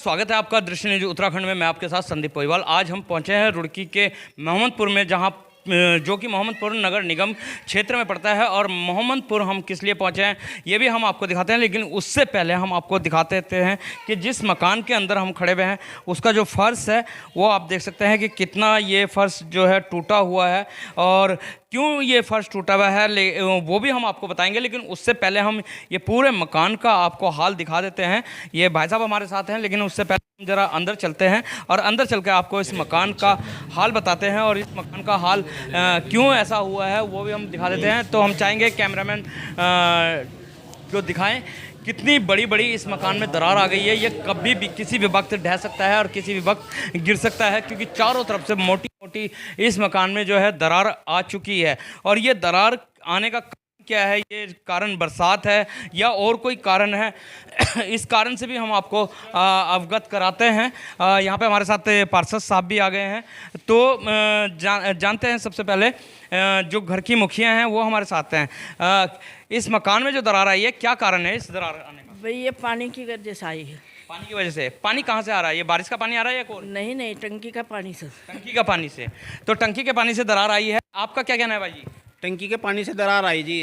स्वागत है आपका दृश्य न्यूज उत्तराखंड में। मैं आपके साथ संदीप पोईवाल। आज हम पहुंचे हैं रुड़की के मोहम्मदपुर में, जहां जो कि मोहम्मदपुर नगर निगम क्षेत्र में पड़ता है। और मोहम्मदपुर हम किस लिए पहुंचे हैं ये भी हम आपको दिखाते हैं, लेकिन उससे पहले हम आपको दिखाते हैं कि जिस मकान के अंदर हम खड़े हुए हैं उसका जो फर्श है वो आप देख सकते हैं कि कितना ये फर्श जो है टूटा हुआ है और क्यों ये फर्श टूटा हुआ है वो भी हम आपको बताएंगे। लेकिन उससे पहले हम ये पूरे मकान का आपको हाल दिखा देते हैं। ये भाई साहब हमारे साथ हैं, लेकिन उससे पहले हम ज़रा अंदर चलते हैं और अंदर चल के आपको इस मकान का हाल बताते हैं और इस मकान का हाल क्यों ऐसा हुआ है वो भी हम दिखा देते हैं। तो हम चाहेंगे कैमरामैन को दिखाएं कितनी बड़ी बड़ी इस मकान में दरार आ गई है। ये कभी भी किसी भी वक्त ढह सकता है और किसी भी वक्त गिर सकता है, क्योंकि चारों तरफ से मोटी मोटी इस मकान में जो है दरार आ चुकी है। और ये दरार आने का क्या है, ये कारण बरसात है या और कोई कारण है, इस कारण से भी हम आपको अवगत कराते हैं। यहाँ पे हमारे साथ पार्षद साहब भी आ गए हैं। तो जानते हैं सबसे पहले जो घर की मुखिया हैं वो हमारे साथ हैं। इस मकान में जो दरार आई है क्या कारण है इस दरार आने का? भाई ये पानी की वजह से आई है। पानी की वजह से? पानी कहाँ से आ रहा है? ये बारिश का पानी आ रहा है या कौन? नहीं नहीं, टंकी का पानी से। टंकी का पानी से? तो टंकी के पानी से दरार आई है। आपका क्या कहना है भाई जी? टंकी के पानी से दरार आई जी।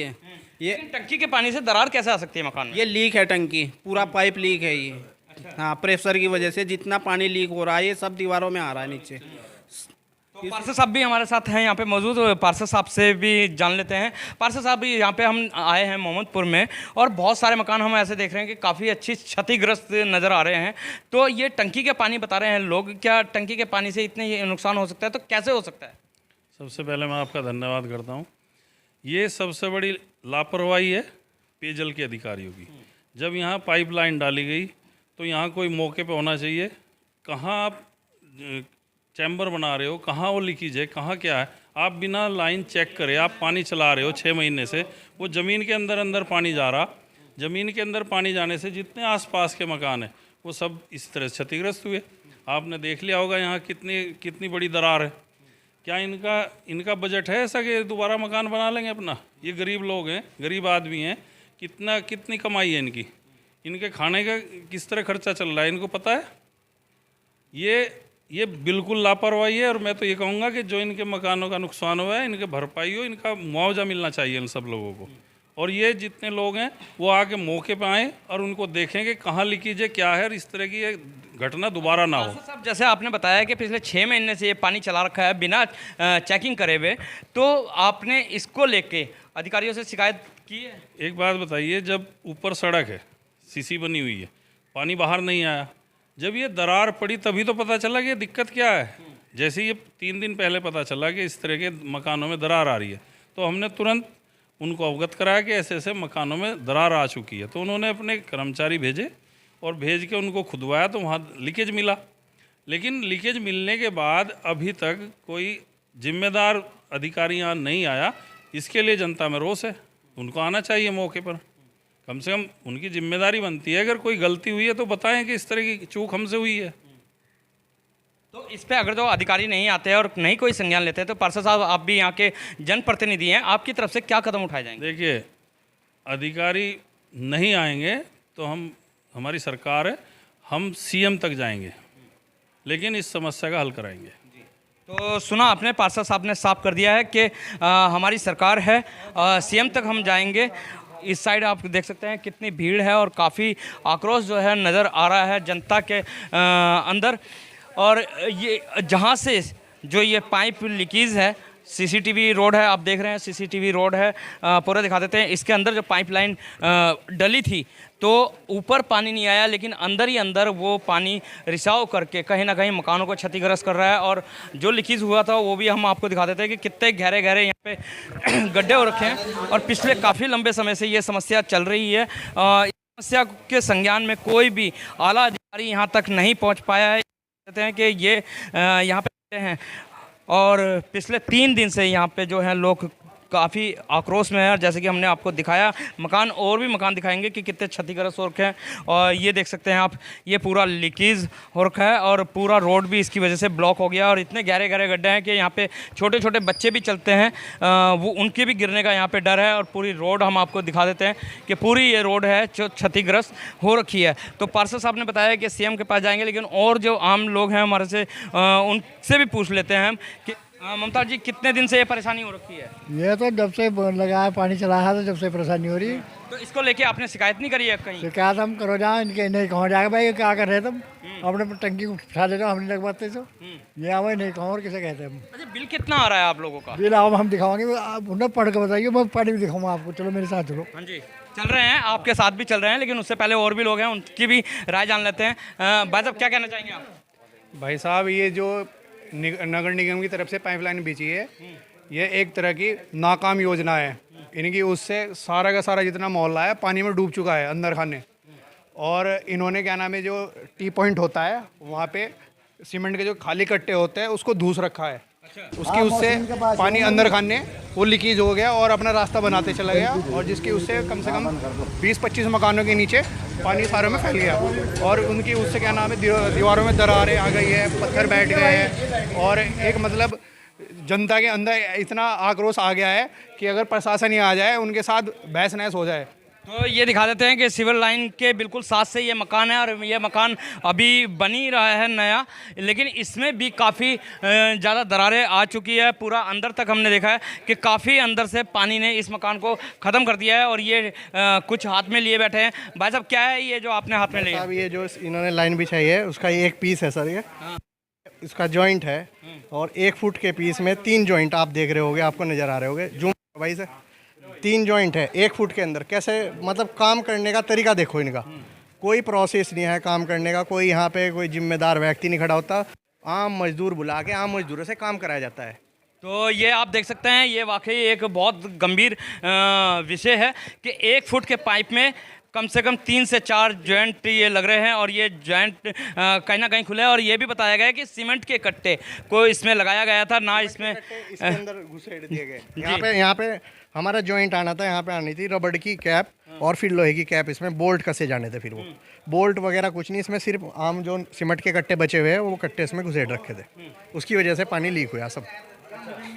ये टंकी के पानी से दरार कैसे आ सकती है मकान में? ये लीक है, टंकी पूरा पाइप लीक है ये। हाँ, प्रेशर की वजह से जितना पानी लीक हो रहा है ये सब दीवारों में आ रहा है नीचे। तो पार्षद साहब भी हमारे साथ हैं यहाँ पे मौजूद। पार्षद साहब से भी जान लेते हैं। पार्षद साहब भी यहाँ पे हम आए हैं मोहम्मदपुर में और बहुत सारे मकान हम ऐसे देख रहे हैं कि काफ़ी अच्छी क्षतिग्रस्त नज़र आ रहे हैं। तो ये टंकी के पानी बता रहे हैं लोग, क्या टंकी के पानी से इतने नुकसान हो सकता है? तो कैसे हो सकता है? सबसे पहले मैं आपका धन्यवाद करता हूँ। ये सबसे बड़ी लापरवाही है पेयजल के अधिकारियों की। जब यहाँ पाइपलाइन डाली गई तो यहाँ कोई मौके पे होना चाहिए। कहाँ आप चैम्बर बना रहे हो, कहाँ वो लीकेज है, कहाँ क्या है, आप बिना लाइन चेक करे आप पानी चला रहे हो 6 महीने से। वो ज़मीन के अंदर अंदर पानी जा रहा। ज़मीन के अंदर पानी जाने से जितने आसपास के मकान हैं वो सब इस तरह से क्षतिग्रस्त हुए। आपने देख लिया होगा यहाँ कितनी बड़ी दरार है। क्या इनका बजट है ऐसा कि दोबारा मकान बना लेंगे अपना? ये गरीब लोग हैं, गरीब आदमी हैं। कितनी कमाई है इनकी? इनके खाने का किस तरह खर्चा चल रहा है इनको पता है? ये बिल्कुल लापरवाही है। और मैं तो ये कहूँगा कि जो इनके मकानों का नुकसान हुआ है इनके भरपाई हो, इनका मुआवजा मिलना चाहिए इन सब लोगों को। और ये जितने लोग हैं वो आके मौके पे आएँ और उनको देखें कि कहाँ लीकेज है, क्या है, और इस तरह की ये घटना दोबारा ना हो। साहब, जैसे आपने बताया कि पिछले 6 महीने से ये पानी चला रखा है बिना चेकिंग करे हुए, तो आपने इसको लेके अधिकारियों से शिकायत की है? एक बात बताइए, जब ऊपर सड़क है, सीसी बनी हुई है, पानी बाहर नहीं आया, जब ये दरार पड़ी तभी तो पता चला कि ये दिक्कत क्या है। जैसे ये 3 दिन पहले पता चला कि इस तरह के मकानों में दरार आ रही है तो हमने तुरंत उनको अवगत कराया कि ऐसे ऐसे मकानों में दरार आ चुकी है। तो उन्होंने अपने कर्मचारी भेजे और भेज के उनको खुदवाया तो वहाँ लीकेज मिला। लेकिन लीकेज मिलने के बाद अभी तक कोई जिम्मेदार अधिकारी यहाँ नहीं आया। इसके लिए जनता में रोष है। उनको आना चाहिए मौके पर, कम से कम उनकी जिम्मेदारी बनती है। अगर कोई गलती हुई है तो बताएं कि इस तरह की चूक हमसे हुई है। तो इस पे अगर जो अधिकारी नहीं आते हैं और नहीं कोई संज्ञान लेते हैं तो पार्षद साहब आप भी यहाँ के जनप्रतिनिधि हैं, आपकी तरफ से क्या कदम उठाए जाएंगे? देखिए, अधिकारी नहीं आएंगे तो हमारी सरकार है, हम सीएम तक जाएंगे, लेकिन इस समस्या का हल कराएंगे। तो सुना आपने, पार्षद साहब ने साफ कर दिया है कि हमारी सरकार है, सीएम तक हम जाएंगे। इस साइड आप देख सकते हैं कितनी भीड़ है और काफ़ी आक्रोश जो है नज़र आ रहा है जनता के अंदर। और ये जहाँ से जो ये पाइप लीकेज है, सीसीटीवी रोड है, आप देख रहे हैं सीसीटीवी रोड है, पूरा दिखा देते हैं। इसके अंदर जो पाइपलाइन डली थी तो ऊपर पानी नहीं आया, लेकिन अंदर ही अंदर वो पानी रिसाव करके कहीं ना कहीं मकानों को क्षतिग्रस्त कर रहा है। और जो लीकेज हुआ था वो भी हम आपको दिखा देते हैं कि कितने गहरे गहरे यहाँ पे गड्ढे हो रखे हैं। और पिछले काफ़ी लंबे समय से ये समस्या चल रही है। इस समस्या के संज्ञान में कोई भी आला अधिकारी यहाँ तक नहीं पहुँच पाया है। कहते हैं कि ये यहाँ पे हैं और पिछले 3 दिन से यहाँ पे जो है लोग काफ़ी आक्रोश में है। और जैसे कि हमने आपको दिखाया मकान, और भी मकान दिखाएंगे कि कितने क्षतिग्रस्त हो रखे हैं। और ये देख सकते हैं आप, ये पूरा लीकेज हो रखा है और पूरा रोड भी इसकी वजह से ब्लॉक हो गया। और इतने गहरे गहरे गड्ढे हैं कि यहाँ पे छोटे छोटे बच्चे भी चलते हैं, वो उनके भी गिरने का यहाँ पे डर है। और पूरी रोड हम आपको दिखा देते हैं कि पूरी ये रोड है जो क्षतिग्रस्त हो रखी है। तो पार्षद साहब ने बताया कि सीएम के पास जाएंगे, लेकिन और जो आम लोग हैं हमारे से, उनसे भी पूछ लेते हैं हम कि ममता जी, कितने दिन से ये परेशानी हो रखी है? ये तो जब से लगा है पानी चला है तो जब से परेशानी हो रही है। तो इसको लेके आपने शिकायत नहीं करी है कहीं? शिकायत हम करो जाओ, इनके नहीं कहो जाएगा भाई क्या कर रहे तुम, अपने टंकी उठा दे रहे हो, हमने लगवाते तो ये आवे नहीं कहो और किसे कहते हम। अच्छा, बिल कितना आ रहा है आप लोगों का? बिल आओ हम दिखाओगे, आप उन्हें पढ़ के बताइए, मैं पानी भी दिखाऊंगा आपको, चलो मेरे साथ चलो। हाँ जी, चल रहे हैं, आपके साथ भी चल रहे हैं, लेकिन उससे पहले और भी लोग हैं, उनकी भी राय जान लेते हैं। भाई साहब, क्या कहना चाहेंगे आप? भाई साहब, ये जो नगर निगम की तरफ से पाइपलाइन बिछी है, ये एक तरह की नाकाम योजना है इनकी। उससे सारा का सारा जितना मोहल्ला है पानी में डूब चुका है अंदर खाने। और इन्होंने क्या नाम है, जो टी पॉइंट होता है वहाँ पे सीमेंट के जो खाली कट्टे होते हैं उसको धूस रखा है। उसकी उससे पानी अंदर खाने वो लीकेज हो गया और अपना रास्ता बनाते चला गया। और जिसकी उससे कम से कम 20-25 मकानों के नीचे पानी सारों में फैल गया। और उनकी उससे क्या नाम है, दीवारों में दरारें आ गई है, पत्थर बैठ गए हैं। और एक मतलब जनता के अंदर इतना आक्रोश आ गया है कि अगर प्रशासन ही आ जाए उनके साथ बहस नहस हो जाए। तो ये दिखा देते हैं कि सिविल लाइन के बिल्कुल साथ से ये मकान है, और ये मकान अभी बन ही रहा है नया, लेकिन इसमें भी काफ़ी ज़्यादा दरारें आ चुकी है। पूरा अंदर तक हमने देखा है कि काफ़ी अंदर से पानी ने इस मकान को ख़त्म कर दिया है। और ये कुछ हाथ में लिए बैठे हैं। भाई साहब, क्या है ये जो आपने हाथ में लिया? साहब, ये जो इन्होंने लाइन बिछाई है उसका ये एक पीस है सर, ये इसका जॉइंट है। और 1 फुट के पीस में 3 जॉइंट आप देख रहे होगे, आपको नज़र आ रहे होगे, जूम भाई से 3 जॉइंट है 1 फुट के अंदर। कैसे मतलब काम करने का तरीका देखो इनका, कोई प्रोसेस नहीं है काम करने का, कोई यहाँ पे कोई जिम्मेदार व्यक्ति नहीं खड़ा होता, आम मजदूर बुला के आम मजदूरों से काम कराया जाता है। तो ये आप देख सकते हैं, ये वाकई एक बहुत गंभीर विषय है कि 1 फुट के पाइप में कम से कम 3 से 4 जॉइंट ये लग रहे हैं। और ये जॉइंट कहीं ना कहीं खुले हैं। और ये भी बताया गया है कि सीमेंट के कट्टे को इसमें लगाया गया था, ना इसमें इसके अंदर घुसेड़ दिए गए। यहाँ पे हमारा जॉइंट आना था, यहाँ पे आनी थी रबड़ की कैप और फिर लोहे की कैप, इसमें बोल्ट कसे जाने थे। फिर वो बोल्ट वगैरह कुछ नहीं, इसमें सिर्फ आम जो सीमेंट के कट्टे बचे हुए हैं वो कट्टे इसमें घुसेड़ रखे थे, उसकी वजह से पानी लीक हुआ सब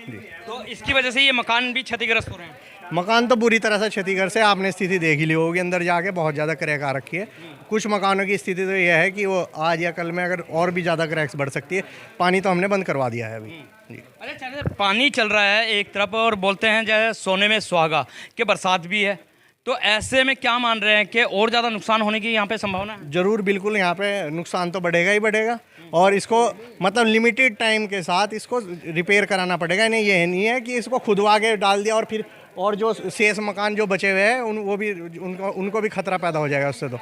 जी। तो इसकी वजह से ये मकान भी क्षतिग्रस्त हो रहे हैं। मकान तो बुरी तरह से क्षतिग्रस्त है, आपने स्थिति देख ही ली होगी, अंदर जाके बहुत ज़्यादा क्रैक आ रखी है। कुछ मकानों की स्थिति तो यह है कि वो आज या कल में अगर और भी ज़्यादा क्रैक्स बढ़ सकती है। पानी तो हमने बंद करवा दिया है अभी जी। अरे चलिए, पानी चल रहा है एक तरफ और बोलते हैं जैसे सोने में सुहागा कि बरसात भी है, तो ऐसे में क्या मान रहे हैं कि और ज़्यादा नुकसान होने की यहाँ पे संभावना है? ज़रूर, बिल्कुल, यहाँ पे नुकसान तो बढ़ेगा ही बढ़ेगा। और इसको मतलब लिमिटेड टाइम के साथ इसको रिपेयर कराना पड़ेगा। नहीं, ये नहीं है कि इसको खुदवा के डाल दिया और फिर और जो शेष मकान जो बचे हुए हैं उनको भी खतरा पैदा हो जाएगा उससे। तो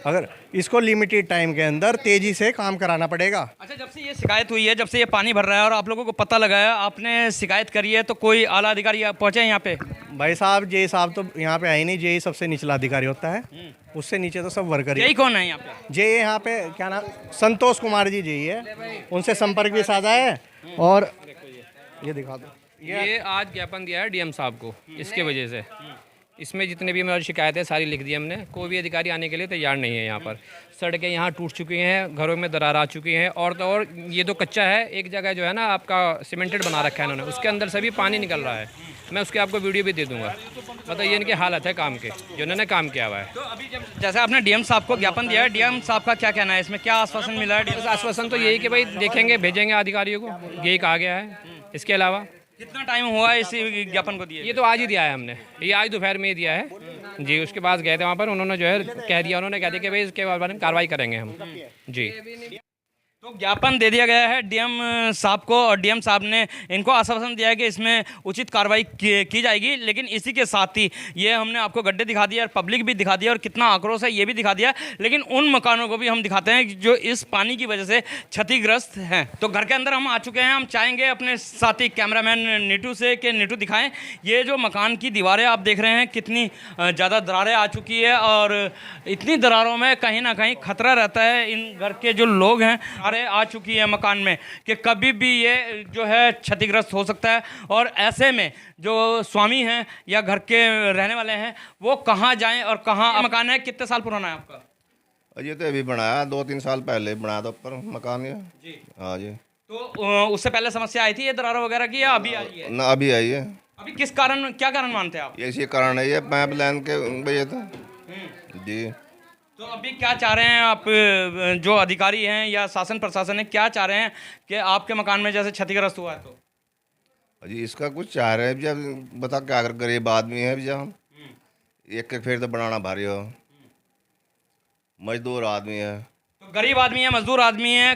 अगर इसको लिमिटेड टाइम के अंदर तेज़ी से काम कराना पड़ेगा। अच्छा, जब से ये शिकायत हुई है, जब से ये पानी भर रहा है और आप लोगों को पता लगा है, आपने शिकायत करी है, तो कोई आला अधिकारी पहुँचे यहाँ पे? भाई साहब, जेई साहब तो यहाँ पे आए नहीं, जेई सबसे निचला अधिकारी होता है, उससे नीचे तो सब वर्कर ही। यही कौन है यहाँ पे? जेई यहाँ पे क्या नाम, संतोष कुमार जी जेई है, उनसे संपर्क भी साधा है। और ये दिखा दो, ये आज ज्ञापन दिया है डीएम साहब को, इसके वजह से इसमें जितने भी हमारी शिकायतें सारी लिख दी हमने। कोई भी अधिकारी आने के लिए तैयार नहीं है। यहाँ पर सड़कें यहाँ टूट चुकी हैं, घरों में दरार आ चुकी हैं। और तो और ये तो कच्चा है, एक जगह जो है ना आपका सीमेंटेड बना रखा है इन्होंने, उसके अंदर से भी पानी निकल रहा है। मैं उसके आपको वीडियो भी दे दूँगा। मतलब ये इनकी हालत है काम के, जो इन्होंने काम किया हुआ है। तो अभी जैसे आपने डीएम साहब को ज्ञापन दिया है, डीएम साहब का क्या कहना है इसमें, क्या आश्वासन मिला है? बस आश्वासन तो यही कि भाई देखेंगे, भेजेंगे अधिकारियों को, यही कहा गया है। इसके अलावा कितना टाइम हुआ इस ज्ञापन को दिए? ये तो आज ही दिया है हमने, ये आज दोपहर में ही दिया है जी। उसके बाद गए थे वहाँ पर, उन्होंने जो है कह दिया, उन्होंने कह दिया कि भाई इसके बारे में कार्रवाई करेंगे हम जी। तो ज्ञापन दे दिया गया है डीएम साहब को, और डीएम साहब ने इनको आश्वासन दिया है कि इसमें उचित कार्रवाई की जाएगी। लेकिन इसी के साथ ही ये हमने आपको गड्ढे दिखा दिए और पब्लिक भी दिखा दिया और कितना आक्रोश है ये भी दिखा दिया। लेकिन उन मकानों को भी हम दिखाते हैं जो इस पानी की वजह से क्षतिग्रस्त हैं। तो घर के अंदर हम आ चुके हैं। हम चाहेंगे अपने साथी कैमरामैन नीटू से कि नीटू दिखाएं ये जो मकान की दीवारें आप देख रहे हैं कितनी ज़्यादा दरारें आ चुकी है, और इतनी दरारों में कहीं ना कहीं खतरा रहता है इन घर के जो लोग हैं। दरारें आ चुकी हैं मकान में कि कभी भी ये जो है क्षतिग्रस्त हो सकता है, और ऐसे में जो स्वामी हैं या घर के रहने वाले हैं वो कहाँ जाएं और कहाँ। मकान है कितने साल पुराना है आपका? ये तो अभी बनाया 2-3 साल पहले बनाया था ऊपर मकान ये जी। हाँ जी। तो उससे पहले समस्या आई थी ये दरारों वगैरह की या अभी आई है? ना अभी आई है। अभी किस कारण, क्या कारण मानते हैं आप? इसी कारण है ये पाइप लाइन के वजह था जी। तो अभी क्या चाह रहे हैं आप, जो अधिकारी हैं या शासन प्रशासन है, क्या चाह रहे हैं कि आपके मकान में जैसे क्षतिग्रस्त हुआ है तो? जी इसका कुछ चाह रहे हैं जब बता क्या अगर गरीब आदमी है जब हम एक फिर तो बनाना भारी हो, मजदूर आदमी है। तो गरीब आदमी है, मजदूर आदमी है,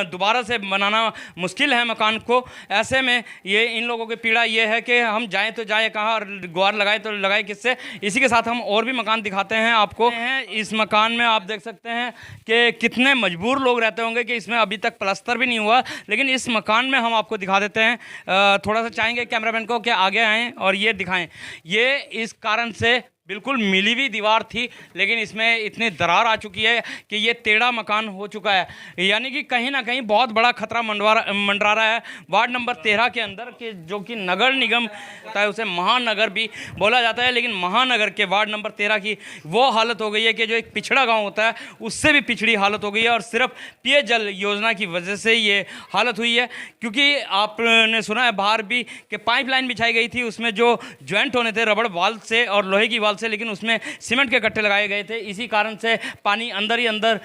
दोबारा से बनाना मुश्किल है मकान को। ऐसे में ये इन लोगों की पीड़ा ये है कि हम जाएं तो जाएं कहाँ और गुहार लगाए तो लगाए किससे। इसी के साथ हम और भी मकान दिखाते हैं आपको। इस मकान में आप देख सकते हैं कि कितने मजबूर लोग रहते होंगे कि इसमें अभी तक प्लास्टर भी नहीं हुआ, लेकिन इस मकान में हम आपको दिखा देते हैं। थोड़ा सा चाहेंगे कैमरामैन को कि आगे आएँ और ये दिखाएँ। ये इस कारण से बिल्कुल मिली हुई दीवार थी, लेकिन इसमें इतनी दरार आ चुकी है कि ये टेढ़ा मकान हो चुका है। यानी कि कहीं ना कहीं बहुत बड़ा खतरा मंडरा रहा है वार्ड नंबर 13 के अंदर, कि जो कि नगर निगम होता है उसे महानगर भी बोला जाता है, लेकिन महानगर के वार्ड नंबर 13 की वो हालत हो गई है कि जो एक पिछड़ा गाँव होता है उससे भी पिछड़ी हालत हो गई है, और सिर्फ पेयजल योजना की वजह से ये हालत हुई है। क्योंकि आपने सुना है बाहर भी कि पाइपलाइन बिछाई गई थी, उसमें जो ज्वाइंट होने थे रबड़ वाल से और लोहे की वाल से, लेकिन उसमें सीमेंट के कट्टे लगाए गए थे। इसी कारण से पानी अंदर ही अंदर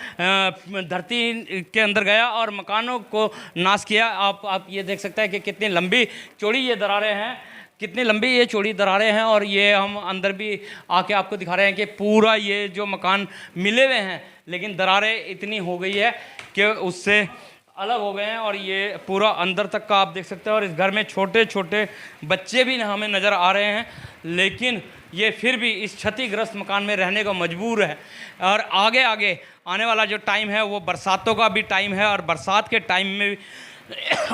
धरती के अंदर गया और मकानों को नाश किया। आप ये देख सकते हैं कि कितनी लंबी चौड़ी ये दरारें हैं, कितनी लंबी ये चौड़ी दरारें हैं। और ये हम अंदर भी आके आपको दिखा रहे हैं कि पूरा ये जो मकान मिले हुए हैं, लेकिन दरारें इतनी हो गई है कि उससे अलग हो गए हैं। और ये पूरा अंदर तक का आप देख सकते हैं, और इस घर में छोटे छोटे बच्चे भी हमें नज़र आ रहे हैं, लेकिन ये फिर भी इस क्षतिग्रस्त मकान में रहने को मजबूर है। और आगे आगे आने वाला जो टाइम है वो बरसातों का भी टाइम है, और बरसात के टाइम में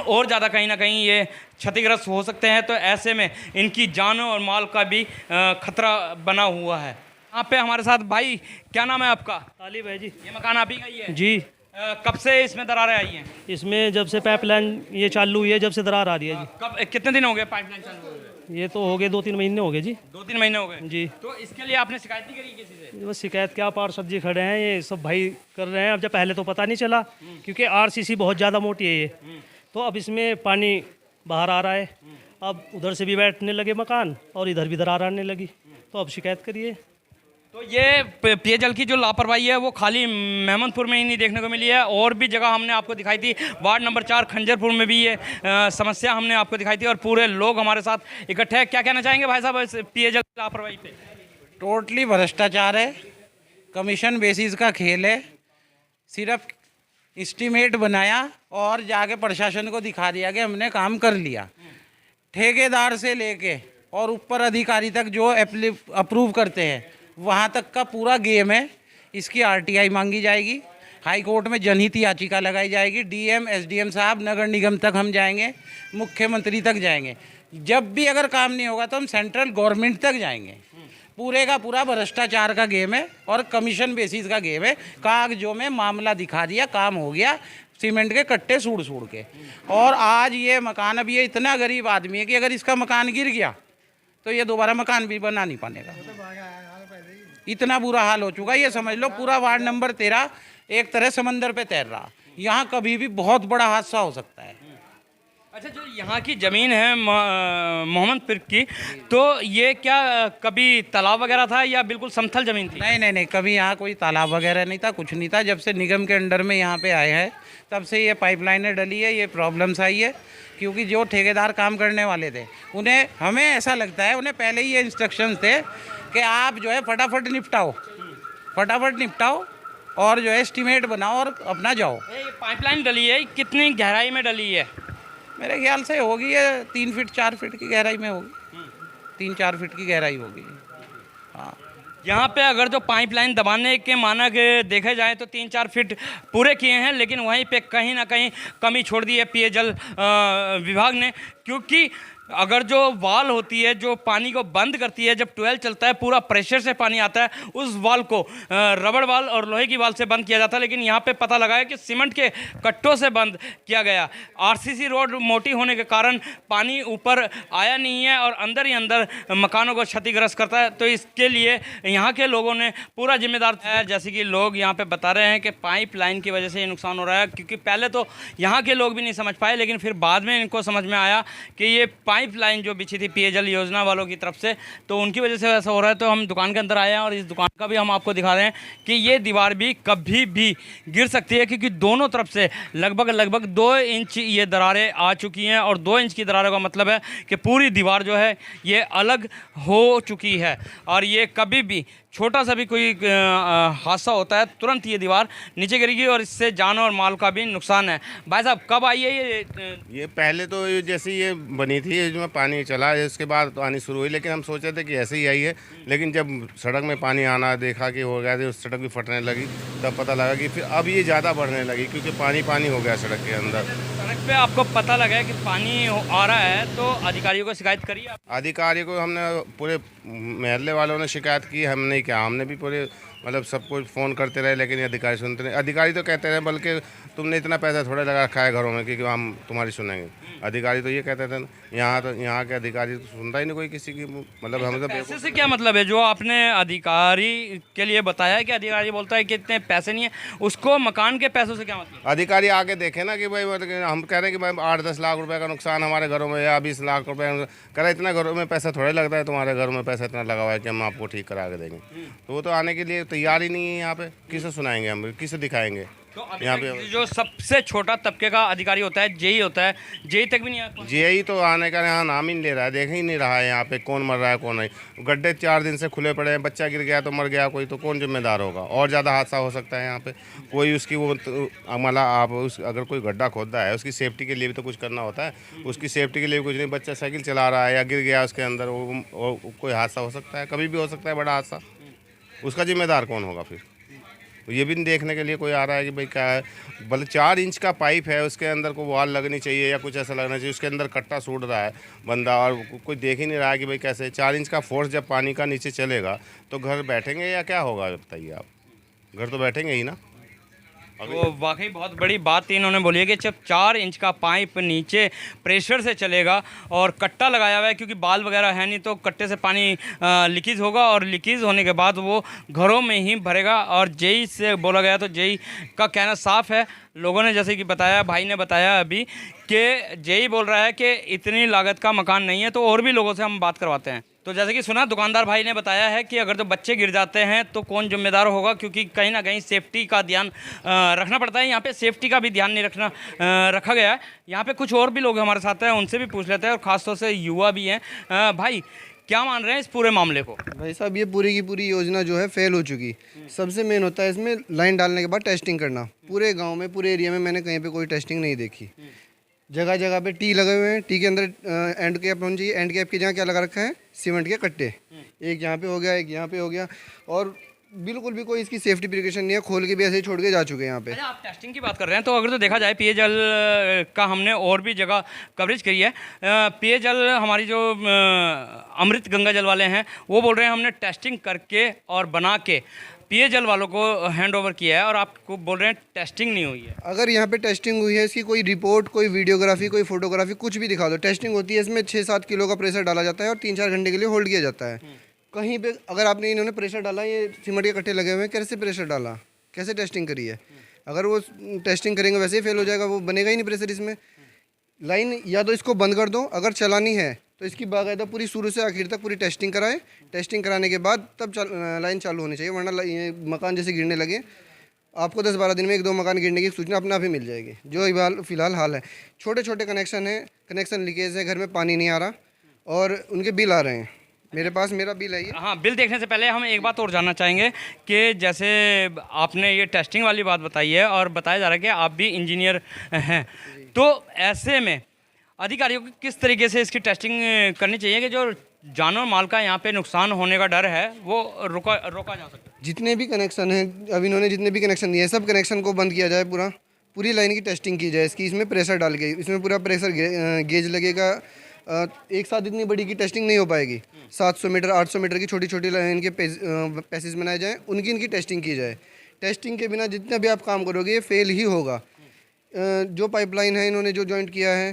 और ज़्यादा कहीं ना कहीं ये क्षतिग्रस्त हो सकते हैं। तो ऐसे में इनकी जानों और माल का भी खतरा बना हुआ है। यहाँ पे हमारे साथ भाई, क्या नाम है आपका? तालिब है जी। ये मकान आप ही का ही है जी। कब से इसमें दरारें आई हैं? इसमें जब से पाइपलाइन ये चालू हुई है, जब से दरार आ रही है जी। कब, कितने दिन हो गए पाइपलाइन चालू हुए? ये तो हो गए 2-3 महीने हो गए जी। 2-3 महीने हो गए जी। तो इसके लिए आपने शिकायत नहीं करी किसी से? बस शिकायत क्या, पार्षद जी खड़े हैं, ये सब भाई कर रहे हैं। अब जब पहले तो पता नहीं चला, क्योंकि आरसीसी बहुत ज़्यादा मोटी है ये, तो अब इसमें पानी बाहर आ रहा है। अब उधर से भी बैठने लगे मकान और इधर भी दरार आने लगी, तो अब शिकायत करिए। तो ये पेयजल की जो लापरवाही है वो खाली मेहमदपुर में ही नहीं देखने को मिली है, और भी जगह हमने आपको दिखाई थी। वार्ड नंबर 4 खंजरपुर में भी ये समस्या हमने आपको दिखाई थी, और पूरे लोग हमारे साथ इकट्ठे हैं। क्या कहना चाहेंगे भाई साहब इस पेयजल की लापरवाही पे? टोटली भ्रष्टाचार है, कमीशन बेसिस का खेल है। सिर्फ एस्टीमेट बनाया और जाके प्रशासन को दिखा दिया कि हमने काम कर लिया। ठेकेदार से लेके और ऊपर अधिकारी तक जो अप्रूव करते हैं वहाँ तक का पूरा गेम है। इसकी आरटीआई मांगी जाएगी, हाई कोर्ट में जनहित याचिका लगाई जाएगी, डीएम एसडीएम साहब नगर निगम तक हम जाएंगे, मुख्यमंत्री तक जाएंगे। जब भी अगर काम नहीं होगा तो हम सेंट्रल गवर्नमेंट तक जाएंगे। पूरे का पूरा भ्रष्टाचार का गेम है और कमीशन बेसिस का गेम है। कागजों में मामला दिखा दिया, काम हो गया, सीमेंट के कट्टे सूड़ सूड़ के। और आज ये मकान, अब ये इतना गरीब आदमी है कि अगर इसका मकान गिर गया तो ये दोबारा मकान भी बना नहीं पाएगा। इतना बुरा हाल हो चुका है, ये समझ लो पूरा वार्ड नंबर 13 एक तरह समंदर पे तैर रहा। यहाँ कभी भी बहुत बड़ा हादसा हो सकता है। अच्छा, जो यहाँ की ज़मीन है मोहम्मदपुर की, तो ये क्या कभी तालाब वगैरह था या बिल्कुल समतल ज़मीन थी? नहीं, कभी यहाँ कोई तालाब वगैरह नहीं था, कुछ नहीं था। जब से निगम के अंडर में यहाँ पे आए हैं तब से ये पाइपलाइनें डली है, ये प्रॉब्लम्स आई है। क्योंकि जो ठेकेदार काम करने वाले थे उन्हें, हमें ऐसा लगता है उन्हें पहले ही ये इंस्ट्रक्शंस थे कि आप जो है फटाफट निपटाओ और जो है एस्टीमेट बनाओ और अपना जाओ। ये पाइपलाइन डली है, कितनी गहराई में डली है? मेरे ख्याल से होगी ये 3 फीट 4 फीट की गहराई में होगी, 3-4 फीट की गहराई होगी। हाँ, यहाँ पे अगर जो पाइपलाइन दबाने के मानक देखे जाए तो 3-4 फीट पूरे किए हैं, लेकिन वहीं पे कहीं ना कहीं कमी छोड़ दी है पेयजल विभाग ने। क्योंकि अगर जो वाल होती है जो पानी को बंद करती है, जब ट्वेल चलता है पूरा प्रेशर से पानी आता है, उस वाल को रबड़ वाल और लोहे की वाल से बंद किया जाता है। लेकिन यहाँ पे पता लगा है कि सीमेंट के कट्टों से बंद किया गया। आरसीसी रोड मोटी होने के कारण पानी ऊपर आया नहीं है और अंदर ही अंदर मकानों को क्षतिग्रस्त करता है। तो इसके लिए यहाँ के लोगों ने पूरा जिम्मेदार है। जैसे कि लोग यहाँ पे बता रहे हैं कि पाइप लाइन की वजह से ये नुकसान हो रहा है, क्योंकि पहले तो यहाँ के लोग भी नहीं समझ पाए, लेकिन फिर बाद में इनको समझ में आया कि ये पाइप लाइन जो बिछी थी पेयजल योजना वालों की तरफ से, तो उनकी वजह से ऐसा हो रहा है। तो हम दुकान के अंदर आए हैं और इस दुकान का भी हम आपको दिखा रहे हैं कि ये दीवार भी कभी भी गिर सकती है, क्योंकि दोनों तरफ से लगभग 2 इंच ये दरारें आ चुकी हैं। और 2 इंच की दरारों का मतलब है कि पूरी दीवार जो है ये अलग हो चुकी है। और ये कभी भी छोटा सा भी कोई हादसा होता है तुरंत ये दीवार नीचे गिरेगी और इससे जान और माल का भी नुकसान है। भाई साहब कब आई है ये पहले तो जैसे ये बनी थी इसमें पानी चला, इसके बाद तो आनी शुरू हुई, लेकिन हम सोचे थे कि ऐसे ही आई है। लेकिन जब सड़क में पानी आना देखा कि हो गया तो सड़क भी फटने लगी, तब पता लगा कि फिर अब ये ज़्यादा बढ़ने लगी, क्योंकि पानी हो गया सड़क के अंदर। सड़क पे आपको पता लगा है कि पानी आ रहा है तो अधिकारियों को शिकायत करी आप? अधिकारियों को हमने पूरे महल्ले वालों ने शिकायत की, हमने क्या हमने भी पूरे मतलब सब कुछ फ़ोन करते रहे, लेकिन ये अधिकारी सुनते नहीं। अधिकारी तो कहते रहे बल्कि तुमने इतना पैसा थोड़ा लगा रखा है घरों में कि हम तुम्हारी सुनेंगे। अधिकारी तो ये कहते थे, यहाँ के अधिकारी तो सुनता ही नहीं कोई किसी की। मतलब हम तो पैसे से क्या मतलब है? जो आपने अधिकारी के लिए बताया है कि अधिकारी बोलता है कि इतने पैसे नहीं है, उसको मकान के पैसों से क्या मतलब? अधिकारी आके देखे ना कि भाई मतलब हम कह रहे हैं कि भाई 8-10 लाख रुपए का नुकसान हमारे घरों में या 20 लाख रुपए। कह रहे इतना घरों में पैसा थोड़ा लगता है, तुम्हारे घर में पैसा इतना लगा हुआ है कि हम आपको ठीक करा के देंगे। तो वो तो आने के लिए तैयार ही नहीं है यहाँ पे। किसे सुनाएंगे हम, किसे दिखाएंगे? तो यहाँ पे जो सबसे छोटा तबके का अधिकारी होता है जेई होता है, जेई तक भी नहीं आता। जेई तो आने का यहाँ नाम ही नहीं ले रहा है, देख ही नहीं रहा है यहाँ पे कौन मर रहा है कौन नहीं। गड्ढे 4 दिन से खुले पड़े हैं, बच्चा गिर गया तो मर गया कोई, तो कौन जिम्मेदार होगा? और ज़्यादा हादसा हो सकता है यहाँ पे। कोई उसकी वो मतलब आप अगर कोई गड्ढा खोदा है उसकी सेफ्टी के लिए भी तो कुछ करना होता है। उसकी सेफ्टी के लिए कुछ नहीं, बच्चा साइकिल चला रहा है या गिर गया उसके अंदर, वो कोई हादसा हो सकता है, कभी भी हो सकता है बड़ा हादसा। उसका जिम्मेदार कौन होगा फिर? ये भी देखने के लिए कोई आ रहा है कि भाई क्या है, भले 4 इंच का पाइप है उसके अंदर को वॉल लगनी चाहिए या कुछ ऐसा लगना चाहिए, उसके अंदर कट्टा सूट रहा है बंदा और कोई देख ही नहीं रहा है कि भाई कैसे 4 इंच का फोर्स जब पानी का नीचे चलेगा तो घर बैठेंगे या क्या होगा बताइए आप? घर तो बैठेंगे ही ना। वो वाकई बहुत बड़ी बात इन्होंने बोली है कि जब 4 इंच का पाइप नीचे प्रेशर से चलेगा और कट्टा लगाया हुआ है, क्योंकि बाल वगैरह है नहीं तो कट्टे से पानी लीकेज होगा और लीकेज होने के बाद वो घरों में ही भरेगा। और जेई से बोला गया तो जेई का कहना साफ है। लोगों ने जैसे कि बताया, भाई ने बताया अभी कि जेई बोल रहा है कि इतनी लागत का मकान नहीं है। तो और भी लोगों से हम बात करवाते हैं। तो जैसे कि सुना, दुकानदार भाई ने बताया है कि अगर तो बच्चे गिर जाते हैं तो कौन जिम्मेदार होगा, क्योंकि कहीं ना कहीं सेफ्टी का ध्यान रखना पड़ता है। यहाँ पे सेफ्टी का भी ध्यान नहीं रखा गया है। यहाँ पे कुछ और भी लोग हमारे साथ हैं, उनसे भी पूछ लेते हैं, और ख़ासतौर से युवा भी हैं। भाई क्या मान रहे हैं इस पूरे मामले को? भाई साहब ये पूरी की पूरी योजना जो है फेल हो चुकी। सबसे मेन होता है इसमें लाइन डालने के बाद टेस्टिंग करना। पूरे गांव में पूरे एरिया में मैंने कहीं पे कोई टेस्टिंग नहीं देखी। जगह जगह पे टी लगे हुए हैं, टी के अंदर एंड कैप होनी चाहिए। एंड कैप की जगह क्या लगा रखा है? सीमेंट के कट्टे। एक यहाँ पे हो गया, एक यहाँ पे हो गया, और बिल्कुल भी कोई इसकी सेफ्टी प्रिकॉशन नहीं है। खोल के भी ऐसे ही छोड़ के जा चुके हैं यहाँ पे। आप टेस्टिंग की बात कर रहे हैं तो अगर तो देखा जाए पेयजल का हमने और भी जगह कवरेज करी है। पेयजल हमारी जो अमृत गंगा जल वाले हैं वो बोल रहे हैं हमने टेस्टिंग करके और बना के पेयजल वालों को हैंड ओवर किया है, और आपको बोल रहे हैं टेस्टिंग नहीं हुई है। अगर यहाँ पे टेस्टिंग हुई है, इसकी कोई रिपोर्ट, कोई वीडियोग्राफी, कोई फोटोग्राफी, कुछ भी दिखा दो। टेस्टिंग होती है, इसमें 6-7 किलो का प्रेशर डाला जाता है और 3-4 घंटे के लिए होल्ड किया जाता है। कहीं पे अगर आपने इन्होंने प्रेशर डाला, ये सीमेंट के कट्टे लगे हुए हैं, कैसे प्रेशर डाला, कैसे टेस्टिंग करी है? अगर वो टेस्टिंग करेंगे वैसे ही फेल हो जाएगा, वो बनेगा ही नहीं प्रेशर इसमें। लाइन या तो इसको बंद कर दो, अगर चलानी है तो इसकी बाकायदा पूरी शुरू से आखिर तक पूरी टेस्टिंग कराएं। टेस्टिंग कराने के बाद तब लाइन चालू होनी चाहिए, वरना ये मकान जैसे गिरने लगे आपको 10-12 दिन में 1-2 मकान गिरने की सूचना अपने आप ही मिल जाएगी, जो फिलहाल हाल है। छोटे छोटे कनेक्शन है, कनेक्शन लीकेज है, घर में पानी नहीं आ रहा और उनके बिल आ रहे हैं। मेरे पास मेरा बिल है ये। हाँ, बिल देखने से पहले हम एक बात और जानना चाहेंगे कि जैसे आपने ये टेस्टिंग वाली बात बताई है और बताया जा रहा है कि आप भी इंजीनियर हैं, तो ऐसे में अधिकारियों को किस तरीके से इसकी टेस्टिंग करनी चाहिए कि जो जानवर माल का यहाँ पे नुकसान होने का डर है वो रोका जा सके? जितने भी कनेक्शन हैं, अब इन्होंने जितने भी कनेक्शन दिए हैं, सब कनेक्शन को बंद किया जाए। पूरी लाइन की टेस्टिंग की जाए इसकी। इसमें प्रेशर डाल के, इसमें पूरा प्रेशर गेज लगेगा, एक साथ इतनी बड़ी की टेस्टिंग नहीं हो पाएगी। 700 मीटर 800 मीटर की छोटी छोटी इनके पैसेज बनाए जाएँ, उनकी इनकी टेस्टिंग की जाए। टेस्टिंग के बिना जितने भी आप काम करोगे ये फेल ही होगा। जो पाइपलाइन है इन्होंने जो जॉइंट किया है,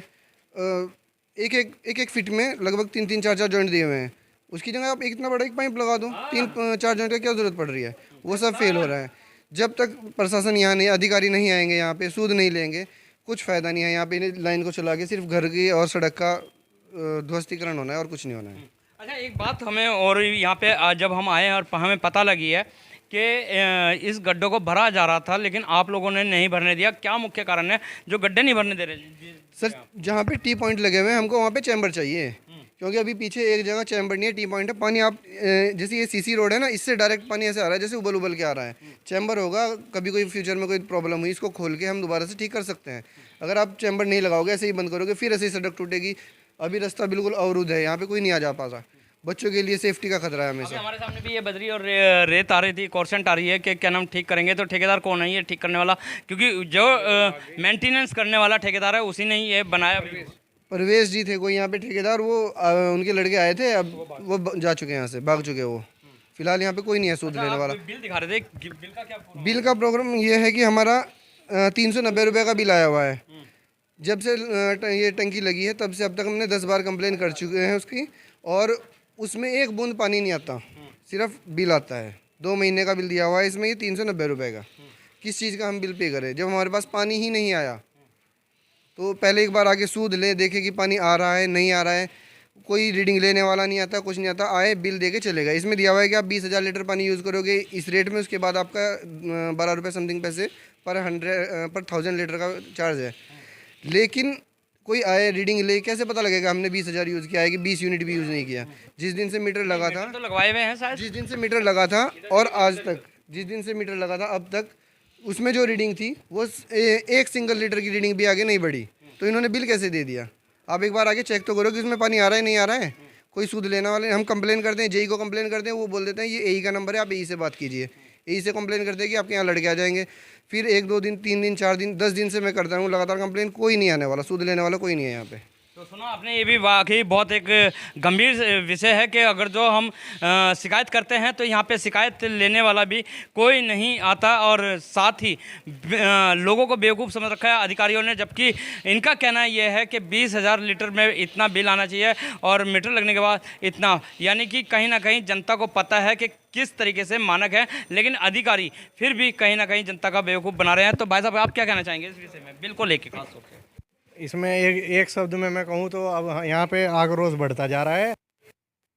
एक एक फिट में लगभग 3-3 4-4 जॉइंट दिए हुए हैं। उसकी जगह आप इतना बड़ा एक पाइप लगा दो, 3-4 जॉइंट का क्या ज़रूरत पड़ रही है? वो सब फेल हो रहा है। जब तक प्रशासन यहाँ नहीं, अधिकारी नहीं आएंगे यहाँ पे, सूद नहीं लेंगे, कुछ फ़ायदा नहीं है। यहाँ पे लाइन को चला के सिर्फ घर की और सड़क का ध्वस्तीकरण होना है और कुछ नहीं होना है। अच्छा, एक बात हमें और यहाँ पे जब हम आए और हमें पता लगी है कि इस गड्ढों को भरा जा रहा था लेकिन आप लोगों ने नहीं भरने दिया, क्या मुख्य कारण है जो गड्ढे नहीं भरने दे रहे? सर, जहाँ पे टी पॉइंट लगे हुए हैं हमको वहाँ पे चैम्बर चाहिए, क्योंकि अभी पीछे एक जगह चैम्बर नहीं है, टी पॉइंट है। पानी आप जैसे ये सीसी रोड है ना, इससे डायरेक्ट पानी ऐसे आ रहा है जैसे उबल उबल के आ रहा है। चैम्बर होगा, कभी कोई फ्यूचर में कोई प्रॉब्लम हुई इसको खोल के हम दोबारा से ठीक कर सकते हैं। अगर आप चैम्बर नहीं लगाओगे, ऐसे ही बंद करोगे, फिर ऐसे ही सड़क टूटेगी। अभी रास्ता बिल्कुल अवरुद्ध है, यहाँ पे कोई नहीं आ जा पाता। बच्चों के लिए सेफ्टी का खतरा है हमेशा। हमारे सामने भी ये बजरी और रेत आ रही थी, कॉर्सेंट आ रही है कि क्या नाम ठीक करेंगे, तो ठेकेदार कौन है ये ठीक करने वाला? क्योंकि जो मेंटेनेंस करने वाला ठेकेदार है उसी ने ही ये बनाया। परवेश जी थे कोई यहाँ पे ठेकेदार, वो उनके लड़के आए थे, अब वो जा चुके हैं यहाँ से, भाग चुके हैं वो। फिलहाल यहाँ पे कोई नहीं है सूद लेने वाला। बिल दिखा रहे थे, बिल का क्या? बिल का प्रोग्राम ये है कि हमारा 390 रुपये का बिल आया हुआ है। जब से ये टंकी लगी है तब से अब तक हमने 10 बार कंप्लेन कर चुके हैं उसकी, और उसमें एक बूंद पानी नहीं आता, सिर्फ बिल आता है। 2 महीने का बिल दिया हुआ है इसमें, ये 390 रुपये का। किस चीज़ का हम बिल पे करें जब हमारे पास पानी ही नहीं आया? तो पहले एक बार आके सूद ले, देखे कि पानी आ रहा है नहीं आ रहा है। कोई रीडिंग लेने वाला नहीं आता, कुछ नहीं आता, आए बिल दे के चलेगा। इसमें दिया हुआ है कि आप 20,000 लीटर पानी यूज़ करोगे इस रेट में, उसके बाद आपका 12 रुपये समथिंग पैसे पर 1000 लीटर का चार्ज है। लेकिन कोई आए रीडिंग ले, कैसे पता लगेगा हमने 20,000 यूज़ किया है कि 20 यूनिट भी यूज़ नहीं किया? जिस दिन से मीटर लगा था, तो लगवाए हुए हैं शायद, जिस दिन से मीटर लगा था और आज तक, जिस दिन से मीटर लगा था अब तक, उसमें जो रीडिंग थी वो एक सिंगल लीटर की रीडिंग भी आगे नहीं बढ़ी। तो इन्होंने बिल कैसे दे दिया? आप एक बार आके चेक तो करो कि इसमें पानी आ रहा है नहीं आ रहा है। कोई सूद लेने वाले, हम कंप्लेन करते हैं, जेई को कंप्लेन करते हैं, वो बोल देते हैं ये एई का नंबर है, आप एई से बात कीजिए। एई से कंप्लेन करते हैं कि आपके यहाँ लड़के आ जाएंगे। फिर 1-2 दिन 3 दिन 4 दिन 10 दिन से मैं करता हूँ लगातार कंप्लेन, कोई नहीं आने वाला, सूद लेने वाला कोई नहीं है यहाँ पे। तो सुनो आपने, ये भी वाकई बहुत एक गंभीर विषय है कि अगर जो हम शिकायत करते हैं तो यहाँ पे शिकायत लेने वाला भी कोई नहीं आता, और साथ ही लोगों को बेवकूफ़ समझ रखा है अधिकारियों ने। जबकि इनका कहना ये है कि 20,000 लीटर में इतना बिल आना चाहिए और मीटर लगने के बाद इतना, यानी कि कहीं ना कहीं जनता को पता है कि किस तरीके से मानक है, लेकिन अधिकारी फिर भी कहीं ना कहीं जनता का बेवकूफ़ बना रहे हैं। तो भाई साहब, आप क्या कहना चाहेंगे इस विषय में, बिल को लेकर खास तौर से? इसमें एक शब्द में मैं कहूँ तो अब यहाँ पे आक्रोश बढ़ता जा रहा है।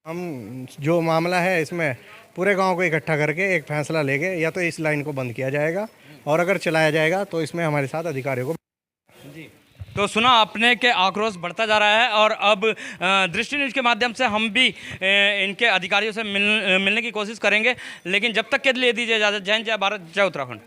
हम जो मामला है इसमें पूरे गांव को इकट्ठा करके एक फैसला लेके या तो इस लाइन को बंद किया जाएगा, और अगर चलाया जाएगा तो इसमें हमारे साथ अधिकारियों को जी। तो सुना आपने कि आक्रोश बढ़ता जा रहा है, और अब दृष्टि न्यूज़ के माध्यम से हम भी इनके अधिकारियों से मिलने की कोशिश करेंगे। लेकिन जब तक के लिए दीजिए इजाज़त। जय हिंद, जय भारत, जय उत्तराखंड।